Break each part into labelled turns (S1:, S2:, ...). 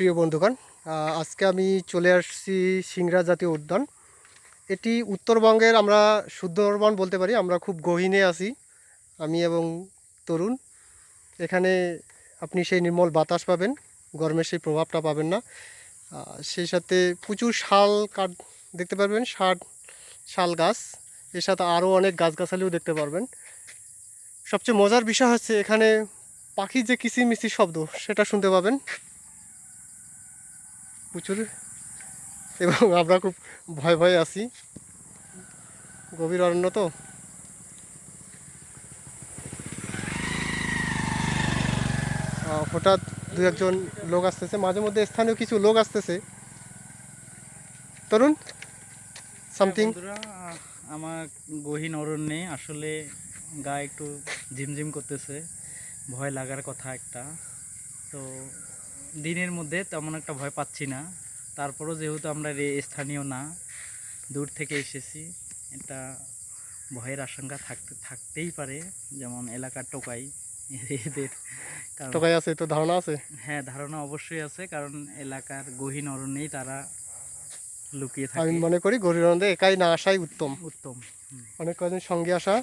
S1: প্রিয় বন্ধুগণ, আজকে আমি চলে আসছি সিংড়া জাতীয় উদ্যান। এটি উত্তরবঙ্গের, আমরা সুন্দরবন বলতে পারি। আমরা খুব গহীনে আছি, আমি এবং তরুণ। এখানে আপনি সেই নির্মল বাতাস পাবেন, গরমের সেই প্রভাবটা পাবেন না। সেই সাথে প্রচুর শাল কাঠ দেখতে পারবেন, শাল গাছ। এর সাথে আরও অনেক গাছগাছালিও দেখতে পারবেন। সবচেয়ে মজার বিষয় হচ্ছে এখানে পাখির যে কিচিরমিচির শব্দ সেটা শুনতে পাবেন প্রচুর। এবং আমরা খুব ভয়ে ভয়ে আছি, গভীর অরণ্য তো। হঠাৎ দু একজন লোক আসতেছে, মাঝে মধ্যে স্থানীয় কিছু লোক আসতেছে। তরুণ, সামথিং।
S2: বন্ধুরা, আমার গহীন অরণ্যে আসলে গা একটু ঝিমঝিম করতেছে, ভয় লাগার কথা একটা। তো দিনের মধ্যে তেমন একটা ভয় পাচ্ছি না, তারপরও যেহেতু আমরা স্থানীয় না, দূর থেকে এসেছি, এটা ভয়ের আশঙ্কা থাকতেই পারে। যেমন এলাকার টোকাই এদের কারণ,
S1: টোকাই আছে তো ধারণা আছে?
S2: হ্যাঁ, ধারণা অবশ্যই আছে, কারণ এলাকার গহীন অরণ্যেই তারা লুকিয়ে
S1: আমি
S2: থাকে।
S1: মনে করি গভীর অরণ্যে একাই না আসাই উত্তম।
S2: উত্তম।
S1: অনেক কয়েকজন সঙ্গে আসা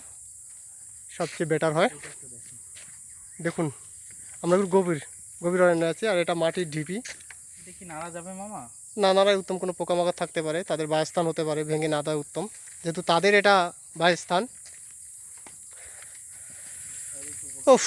S1: সবচেয়ে বেটার হয়। দেখুন, আমরা একটু গভীর গভীর অরণ্যে আছি, আর এটা মাটির ঢিপি।
S2: এটা কি নাড়া যাবে মামা?
S1: না নাড়াই উত্তম। কোনো পোকামাকড় থাকতে পারে, তাদের বাসস্থান হতে পারে, ভেঙে না দেওয়া উত্তম, যেহেতু তাদের এটা বাসস্থান। উফ,